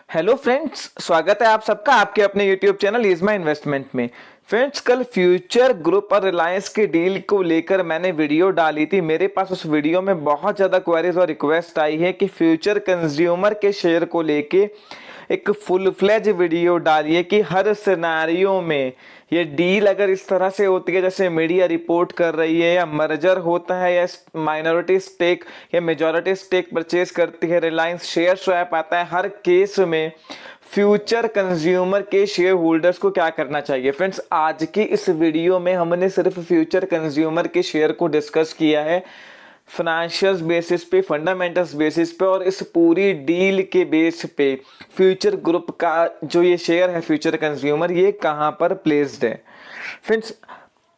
Hello friends, स्वागत है आप सबका आपके अपने YouTube channel is my investment में। फ्रेंड्स, कल फ्यूचर ग्रुप और रिलायंस के डील को लेकर मैंने वीडियो डाली थी। मेरे पास उस वीडियो में बहुत ज़्यादा क्वेरीज और रिक्वेस्ट आई है कि फ्यूचर कंज्यूमर के शेयर को लेके एक फुल फ्लेज वीडियो डालिए कि हर सिनेरियो में ये डील अगर इस तरह से होती है जैसे मीडिया रिपोर्ट कर रही है, या मर्जर होता है, या माइनॉरिटी स्टेक या मेजॉरिटी स्टेक परचेज करती है, रिलायंस शेयर स्वैप आता है, हर केस में फ्यूचर कंज्यूमर के शेयर होल्डर्स को क्या करना चाहिए। फ्रेंड्स, आज की इस वीडियो में हमने सिर्फ फ्यूचर कंज्यूमर के शेयर को डिस्कस किया है फाइनेंशियल बेसिस पे, फंडामेंटल्स बेसिस पे, और इस पूरी डील के बेस पे फ्यूचर ग्रुप का जो ये शेयर है फ्यूचर कंज्यूमर, ये कहाँ पर प्लेस्ड है। फ्रेंड्स,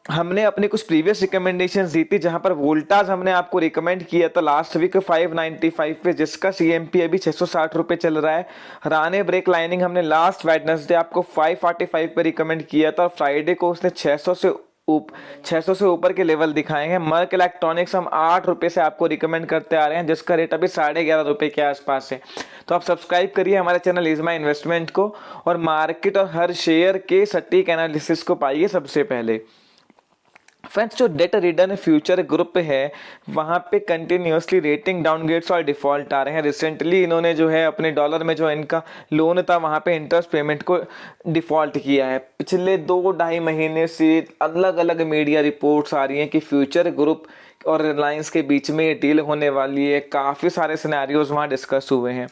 हमने अपने कुछ प्रीवियस रिकमेंडेशंस दी थी जहां पर वोल्टास हमने आपको रिकमेंड किया था लास्ट वीक 595 पे, जिसका सीएमपी अभी 660 रुपए चल रहा है। राने ब्रेक लाइनिंग हमने लास्ट वेडनेसडे आपको 545 पे रिकमेंड किया था, और फ्राइडे को उसने 600 से ऊपर के लेवल दिखाए हैं। मर्क इलेक्ट्रॉनिक्स हम 8 रुपए से आपको रिकमेंड करते आ रहे हैं, जिसका रेट अभी 11.5 रुपए के आसपास है। तो आप सब्सक्राइब करिए हमारे चैनल इज माई इन्वेस्टमेंट को, और मार्केट और हर शेयर के सटीक एनालिसिस को पाइए सबसे पहले। फ्रेंड्स, जो डेट रिटर्न फ्यूचर ग्रुप है वहां पे कंटिन्यूसली रेटिंग डाउनग्रेड्स और डिफॉल्ट आ रहे हैं। रिसेंटली इन्होंने जो है अपने डॉलर में जो इनका लोन था वहां पे इंटरेस्ट पेमेंट को डिफॉल्ट किया है। पिछले 2-2.5 महीने से अलग अलग मीडिया रिपोर्ट्स आ रही हैं कि फ्यूचर ग्रुप और रिलायंस के बीच में ये डील होने वाली है। काफ़ी सारे सिनेरियोज वहाँ डिस्कस हुए हैं।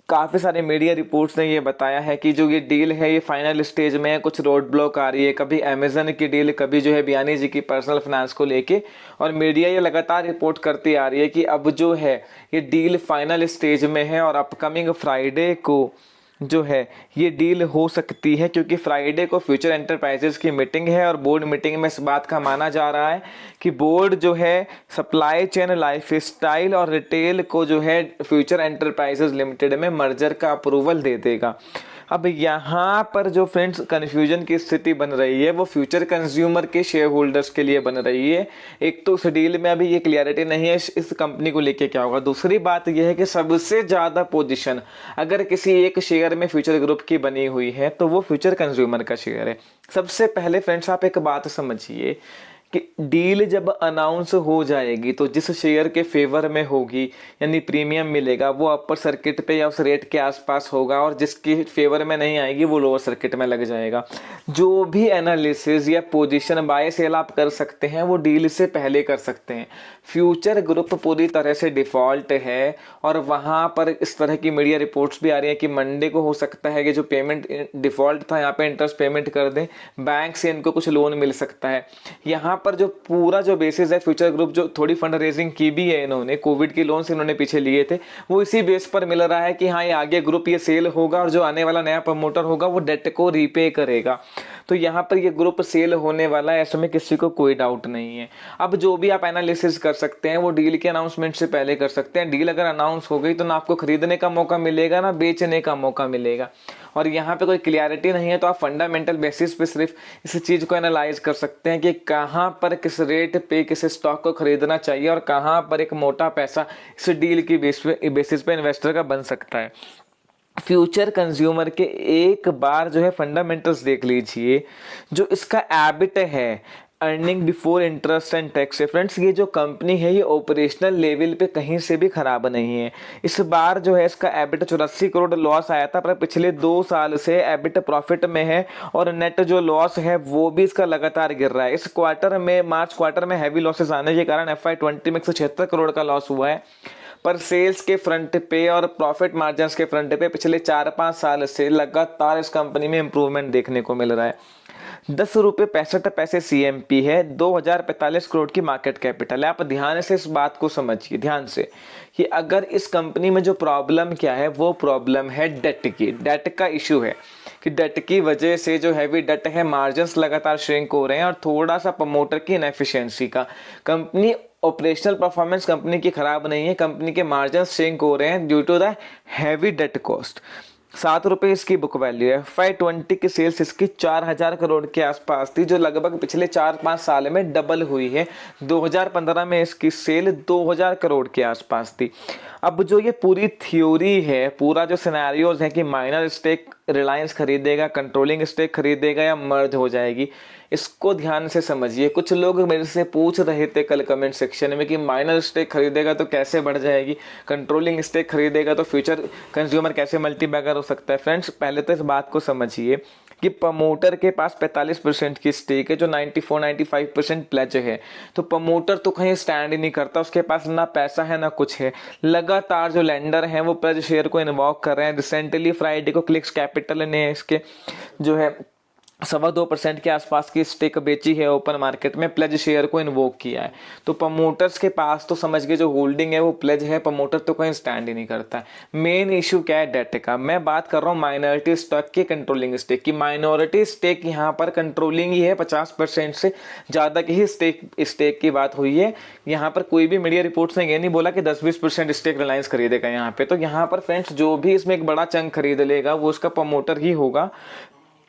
काफ़ी सारे मीडिया रिपोर्ट्स ने ये बताया है कि जो ये डील है ये फाइनल स्टेज में है, कुछ रोड ब्लॉक आ रही है, कभी अमेजन की डील, कभी जो है बियानी जी की पर्सनल फाइनेंस को लेके, और मीडिया ये लगातार रिपोर्ट करती आ रही है कि अब जो है ये डील फाइनल स्टेज में है, और अपकमिंग फ्राइडे को जो है ये डील हो सकती है, क्योंकि फ्राइडे को फ्यूचर एंटरप्राइजेस की मीटिंग है, और बोर्ड मीटिंग में इस बात का माना जा रहा है कि बोर्ड जो है सप्लाई चेन, लाइफ स्टाइल और रिटेल को जो है फ्यूचर एंटरप्राइजेस लिमिटेड में मर्जर का अप्रूवल दे देगा। अब यहाँ पर जो फ्रेंड्स कन्फ्यूजन की स्थिति बन रही है वो फ्यूचर कंज्यूमर के शेयर होल्डर्स के लिए बन रही है। एक तो उस डील में अभी ये क्लियरिटी नहीं है इस कंपनी को लेके क्या होगा। दूसरी बात यह है कि सबसे ज़्यादा पोजीशन अगर किसी एक शेयर में फ्यूचर ग्रुप की बनी हुई है तो वो फ्यूचर कंज्यूमर का शेयर है। सबसे पहले फ्रेंड्स, आप एक बात समझिए कि डील जब अनाउंस हो जाएगी तो जिस शेयर के फेवर में होगी यानी प्रीमियम मिलेगा वो अपर सर्किट पे या उस रेट के आसपास होगा, और जिसके फेवर में नहीं आएगी वो लोअर सर्किट में लग जाएगा। जो भी एनालिसिस या पोजीशन बाय सेल आप कर सकते हैं वो डील से पहले कर सकते हैं। फ्यूचर ग्रुप पूरी तरह से डिफॉल्ट है, और वहाँ पर इस तरह की मीडिया रिपोर्ट्स भी आ रही हैं कि मंडे को हो सकता है कि जो पेमेंट डिफॉल्ट था यहाँ पे इंटरेस्ट पेमेंट कर दें, बैंक से इनको कुछ लोन मिल सकता है। यहाँ पर जो पूरा जो बेसिस है फ्यूचर ग्रुप, जो थोड़ी फंड रेजिंग की भी है इन्होंने, कोविड के लोन से इन्होंने पीछे लिए थे, वो इसी बेस पर मिल रहा है कि हाँ ये आगे ग्रुप ये सेल होगा, और जो आने वाला नया प्रमोटर होगा वो डेट को रीपे करेगा। तो यहाँ पर ये ग्रुप सेल होने वाला है, ऐसे में किसी को कोई डाउट नहीं है। अब जो भी आप एनालिसिस कर सकते हैं वो डील के अनाउंसमेंट से पहले कर सकते हैं। डील अगर अनाउंस हो गई तो ना आपको खरीदने का मौका मिलेगा ना बेचने का मौका मिलेगा, और यहाँ पे कोई क्लियरिटी नहीं है। तो आप फंडामेंटल बेसिस पे सिर्फ इस चीज़ को एनालाइज कर सकते हैं कि कहाँ पर किस रेट पे किस स्टॉक को खरीदना चाहिए, और कहाँ पर एक मोटा पैसा इस डील की बेसिस पे इन्वेस्टर का बन सकता है। फ्यूचर कंज्यूमर के एक बार जो है फंडामेंटल्स देख लीजिए। जो इसका एबिट है, earning before interest and tax है फ्रेंड्स, ये जो कंपनी है ये ऑपरेशनल लेवल पे कहीं से भी खराब नहीं है। इस बार जो है इसका एबिट 84 करोड़ लॉस आया था, पर पिछले 2 साल से एबिट प्रॉफिट में है, और नेट जो लॉस है वो भी इसका लगातार गिर रहा है। इस क्वार्टर में, मार्च क्वार्टर में हैवी लॉसेस आने के कारण FY20 में 176 करोड़ का लॉस हुआ है। पर सेल्स के फ्रंट पे और प्रॉफिट मार्जिन के फ्रंट पे पिछले 4-5 साल से लगातार इस कंपनी में इंप्रूवमेंट देखने को मिल रहा है। 10.65 रुपये सीएमपी है, 2045 करोड़ की मार्केट कैपिटल है। आप ध्यान से इस बात को समझिए, ध्यान से, कि अगर इस कंपनी में जो प्रॉब्लम क्या है वो प्रॉब्लम है डेट की। डेट का इशू है कि डेट की वजह से जो हैवी डेट है, मार्जिन्स लगातार श्रिंक हो रहे हैं, और थोड़ा सा प्रमोटर की इनएफिशिएंसी का। कंपनी ऑपरेशनल परफॉर्मेंस कंपनी की खराब नहीं है, कंपनी के मार्जिन श्रिंक हो रहे हैं due to the heavy debt cost. ₹7 इसकी बुक वैल्यू है। FY20 की सेल्स इसकी 4000 करोड़ के आसपास थी, जो लगभग पिछले 4-5 साल में डबल हुई है। 2015 में इसकी सेल 2000 करोड़ के आसपास थी। अब जो ये पूरी थ्योरी है, पूरा जो सिनेरियोज है कि माइनर स्टेक रिलायंस खरीदेगा, कंट्रोलिंग स्टेक खरीदेगा या मर्ज हो जाएगी, इसको ध्यान से समझिए। कुछ लोग मेरे से पूछ रहे थे कल कमेंट सेक्शन में कि माइनर स्टेक खरीदेगा तो कैसे बढ़ जाएगी, कंट्रोलिंग स्टेक खरीदेगा तो फ्यूचर कंज्यूमर कैसे मल्टीबैगर हो सकता है। फ्रेंड्स, पहले तो इस बात को समझिए कि प्रमोटर के पास 45% की स्टेक है, जो 94-95% प्लेज है। तो प्रमोटर तो कहीं स्टैंड ही नहीं करता, उसके पास ना पैसा है ना कुछ है। लगातार जो लेंडर हैं वो प्लेज शेयर को इन्वॉक कर रहे हैं। रिसेंटली फ्राइडे को क्लिक्स कैपिटल ने इसके जो है 2.25% के आसपास की स्टेक बेची है ओपन मार्केट में, प्लेज शेयर को इन्वोक किया है। तो प्रमोटर्स के पास तो समझ के जो होल्डिंग है वो प्लेज है, प्रमोटर तो कहीं स्टैंड ही नहीं करता है। मेन इशू क्या है? डेट का। मैं बात कर रहा हूँ माइनॉरिटी स्टॉक की, कंट्रोलिंग स्टेक की। माइनॉरिटी स्टेक यहाँ पर कंट्रोलिंग ही है, 50% से ज़्यादा की ही स्टेक की बात हुई है। यहाँ पर कोई भी मीडिया रिपोर्ट्स ने ये नहीं बोला कि 10-20% स्टेक रिलायंस खरीदेगा यहाँ पे। तो यहाँ पर फ्रेंड्स, जो भी इसमें एक बड़ा चंक खरीद लेगा वो उसका प्रमोटर ही होगा,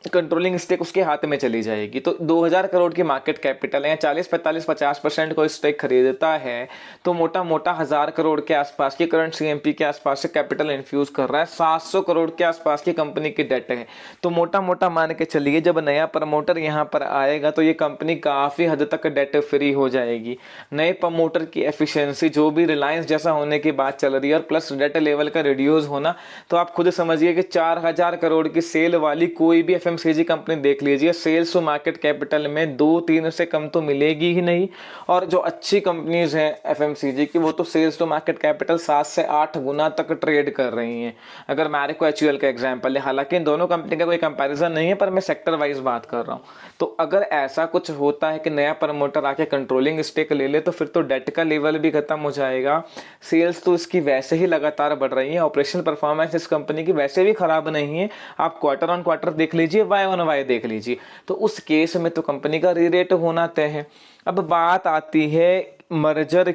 कंट्रोलिंग स्टेक उसके हाथ में चली जाएगी। तो 2000 करोड़ की मार्केट कैपिटल है, 40-45-50% को स्टेक खरीदता है तो मोटा मोटा 1000 करोड़ के आसपास की करंट सीएमपी के आसपास से कैपिटल इन्फ्यूज कर रहा है। 700 करोड़ के आसपास की कंपनी की डेट है। तो मोटा मोटा मान के चलिए, जब नया प्रमोटर यहाँ पर आएगा तो ये कंपनी काफी हद तक डेट फ्री हो जाएगी। नए प्रमोटर की एफिशिएंसी जो भी रिलायंस जैसा होने की बात चल रही है, और प्लस डेट लेवल का रिड्यूस होना, तो आप खुद समझिए कि 4000 करोड़ की सेल वाली कोई भी एफएमसीजी कंपनी देख लीजिए, सेल्स टू मार्केट कैपिटल में 2-3 से कम तो मिलेगी ही नहीं। और जो अच्छी कंपनीज हैं एफएमसीजी की, वो तो सेल्स टू मार्केट कैपिटल 7 से 8 गुना तक ट्रेड कर रही हैं। अगर मैरिको एचयूएल का एग्जांपल है, हालांकि इन दोनों कंपनी का कोई कंपैरिजन नहीं है, पर मैं सेक्टर वाइज बात कर रहा हूं। तो अगर ऐसा कुछ होता है कि नया प्रमोटर आके कंट्रोलिंग स्टेक ले ले, तो फिर तो डेट का लेवल भी खत्म हो जाएगा। सेल्स तो इसकी वैसे ही लगातार बढ़ रही है, ऑपरेशनल परफॉर्मेंस इस कंपनी की वैसे भी खराब नहीं है। आप क्वार्टर ऑन क्वार्टर देख लीजिए, वाई ऑन वाई देख लीजिए, तो उस केस में तो कंपनी का री-रेट होना तय है। अब बात आती है मर्जर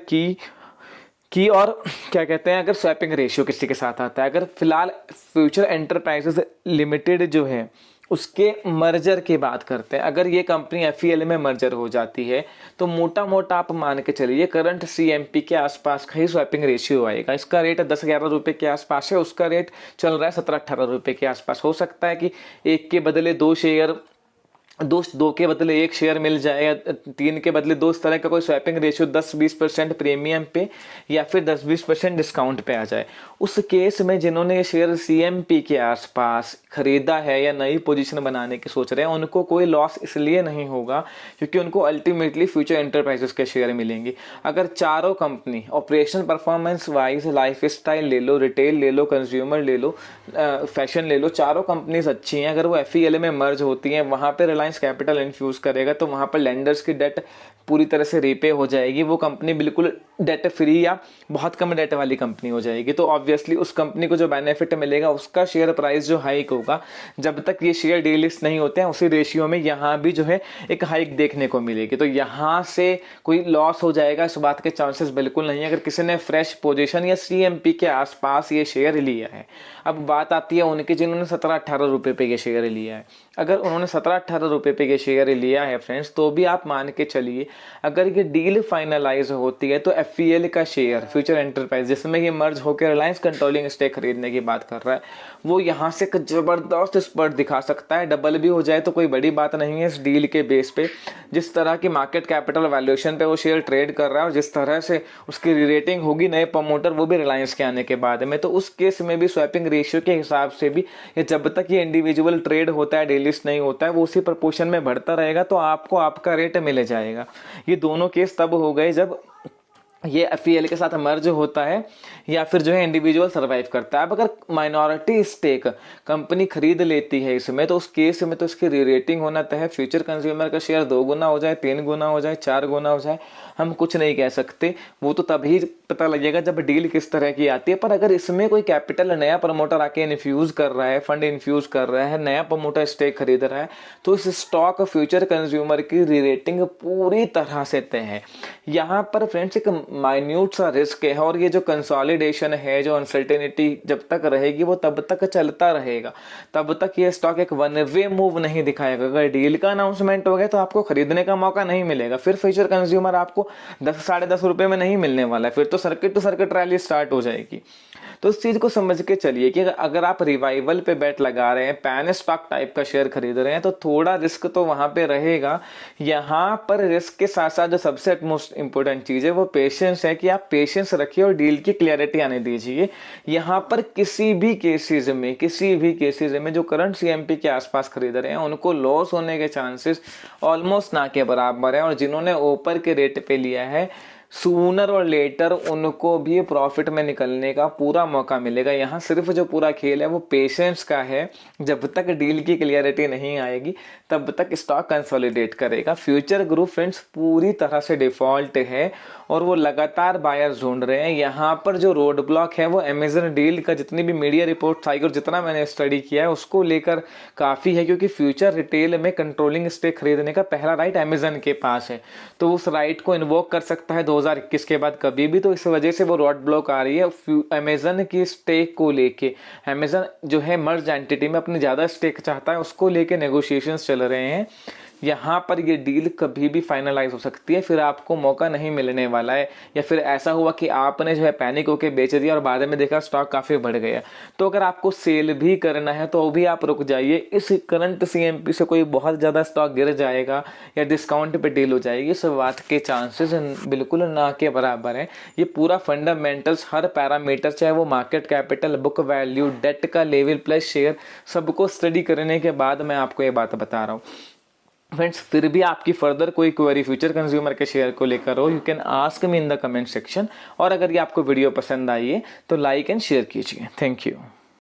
की और क्या कहते हैं, अगर स्वैपिंग रेशियो किसी के साथ आता है, अगर फिलहाल फ्यूचर एंटरप्राइजेस लिमिटेड जो है उसके मर्जर की बात करते हैं, अगर ये कंपनी एफईएल में मर्जर हो जाती है तो मोटा मोटा आप मान के चलिए करंट सीएमपी के आसपास का ही स्वैपिंग रेशियो आएगा। इसका रेट 10-11 रुपए के आसपास है, उसका रेट चल रहा है 17-18 रुपए के आसपास। हो सकता है कि एक के बदले दो के बदले एक शेयर मिल जाए, या 3 के बदले 2, इस तरह का कोई स्वैपिंग रेशियो 10-20% प्रीमियम पे या फिर 10-20% डिस्काउंट पे आ जाए। उस केस में जिन्होंने ये शेयर सीएमपी के आसपास खरीदा है या नई पोजीशन बनाने की सोच रहे हैं, उनको कोई लॉस इसलिए नहीं होगा क्योंकि उनको अल्टीमेटली फ्यूचर एंटरप्राइजेस के शेयर मिलेंगे। अगर चारों company operational performance wise, life style ले लो, रिटेल ले लो, कंज्यूमर ले लो, फैशन ले लो, चारों कंपनीज अच्छी हैं, अगर वो एफईएल में मर्ज होती हैं, वहां पे रिलायंस कैपिटल इन्फ्यूज करेगा तो वहां पर लेंडर्स की डेट पूरी तरह से रीपे हो जाएगी। वो कंपनी बिल्कुल डेट फ्री या बहुत कम डेट वाली कंपनी हो जाएगी। तो ऑब्वियसली उस कंपनी को जो बेनिफिट मिलेगा, उसका शेयर प्राइस जो हाइक होगा, जब तक ये शेयर डीलिस्ट नहीं होते हैं उसी रेशियो में यहाँ भी जो है एक हाइक देखने को मिलेगी। तो यहाँ से कोई लॉस हो जाएगा इस बात के चांसेस बिल्कुल नहीं है, अगर किसी ने फ्रेश पोजीशन या सीएमपी के आसपास ये शेयर लिया है। अब बात आती है उनकी जिन्होंने 17-18 रुपए पे ये शेयर लिया है। अगर उन्होंने 17-18 रुपए पे ये शेयर लिया है फ्रेंड्स, तो भी आप मान के चलिए अगर ये डील फाइनलाइज होती है तो एफईएल का शेयर, फ्यूचर एंटरप्राइज जिसमें ये मर्ज होकर रिलायंस कंट्रोलिंग स्टेक खरीदने की बात कर रहा है, वो यहाँ से जबरदस्त स्पर्ट दिखा सकता है। डबल भी हो जाए तो कोई बड़ी बात नहीं है इस डील के बेस पे। जिस तरह की मार्केट कैपिटल वैल्यूएशन पे वो शेयर ट्रेड कर रहा है और जिस तरह से उसकी रेटिंग होगी नए प्रमोटर, वो भी रिलायंस के आने के बाद में, तो उस केस में भी स्वैपिंग रेशियो के हिसाब से भी ये जब तक ये इंडिविजुअल ट्रेड होता है, डेलिस्ट नहीं होता है, वो उसी प्रपोर्शन में बढ़ता रहेगा, तो आपको आपका रेट मिल जाएगा। ये दोनों केस तब हो गए जब ये एफईएल के साथ मर्ज होता है या फिर जो है इंडिविजुअल सर्वाइव करता है। अब अगर माइनॉरिटी स्टेक कंपनी खरीद लेती है इसमें, तो उस केस में तो इसकी री-रेटिंग होना तय है। फ्यूचर कंज्यूमर का शेयर 2 गुना हो जाए, 3 गुना हो जाए, 4 गुना हो जाए, हम कुछ नहीं कह सकते। वो तो तभी पता लगेगा जब डील किस तरह की आती है। पर अगर इसमें कोई कैपिटल नया प्रमोटर आके इन्फ्यूज कर रहा है, फंड इन्फ्यूज कर रहा है, नया प्रमोटर स्टेक खरीद रहा है, तो इस स्टॉक फ्यूचर कंज्यूमर की री-रेटिंग पूरी तरह से तय है। यहाँ पर फ्रेंड्स एक माइन्यूट सा रिस्क है, और ये जो कंसोलिडेशन है, जो अनसर्टेनिटी जब तक रहेगी वो तब तक चलता रहेगा, तब तक ये स्टॉक एक वन वे मूव नहीं दिखाएगा। अगर डील का अनाउंसमेंट हो गया तो आपको खरीदने का मौका नहीं मिलेगा, फिर फ्यूचर कंज्यूमर आपको 10 साढ़े 10 रुपए में नहीं मिलने वाला है, फिर तो circuit to circuit rally start हो जाएगी। तो इस चीज को समझ के चलिए कि अगर आप रिवाइवल पे बेट लगा रहे हैं, पैन स्टॉक टाइप का शेयर खरीद रहे हैं, तो थोड़ा रिस्क तो वहां पे रहेगा। यहाँ पर रिस्क के साथ साथ जो सबसे मोस्ट इंपोर्टेंट चीज है वो पेशेंस है, कि आप पेशेंस रखिए और डील की क्लियरिटी आने दीजिए। यहाँ पर किसी भी केसेस में जो करंट सीएमपी के आसपास खरीद रहे हैं उनको लॉस होने के चांसेस ऑलमोस्ट ना के बराबर है, और जिन्होंने ऊपर के रेट पे लिया है सूनर और लेटर उनको भी प्रॉफिट में निकलने का पूरा मौका मिलेगा। यहाँ सिर्फ जो पूरा खेल है वो पेशेंस का है। जब तक डील की क्लियरिटी नहीं आएगी तब तक स्टॉक कंसोलिडेट करेगा। फ्यूचर ग्रुप फ्रेंड्स पूरी तरह से डिफॉल्ट है और वो लगातार बायर्स ढूंढ रहे हैं। यहाँ पर जो रोड ब्लॉक है वो अमेजन डील का, जितनी भी मीडिया रिपोर्ट आई और जितना मैंने स्टडी किया है उसको लेकर काफ़ी है, क्योंकि फ्यूचर रिटेल में कंट्रोलिंग स्टेक खरीदने का पहला राइट अमेजन के पास है, तो उस राइट को इन्वोक कर सकता है 2021 के बाद कभी भी। तो इस वजह से वो रोड ब्लॉक आ रही है अमेजन की स्टेक को लेके। अमेजन जो है मर्ज एंटिटी में अपनी ज़्यादा स्टेक चाहता है, उसको लेके नेगोशिएशंस चल रहे हैं। यहाँ पर ये डील कभी भी फाइनलाइज हो सकती है, फिर आपको मौका नहीं मिलने वाला है, या फिर ऐसा हुआ कि आपने जो है पैनिक होकर बेच दिया और बाद में देखा स्टॉक काफ़ी बढ़ गया। तो अगर आपको सेल भी करना है तो भी आप रुक जाइए। इस करंट सीएमपी से कोई बहुत ज़्यादा स्टॉक गिर जाएगा या डिस्काउंट पे डील हो जाएगी, इस बात के चांसेस बिल्कुल ना के बराबर है। ये पूरा फंडामेंटल्स हर पैरामीटर, चाहे वो market capital, book value, debt का लेवल प्लस शेयर, सबको स्टडी करने के बाद मैं आपको ये बात बता रहा हूँ। फ्रेंड्स, फिर भी आपकी फर्दर कोई क्वेरी फ्यूचर कंज्यूमर के शेयर को लेकर हो, you can ask me in the comment section. और अगर ये आपको वीडियो पसंद आई है तो लाइक एंड शेयर कीजिए। Thank you.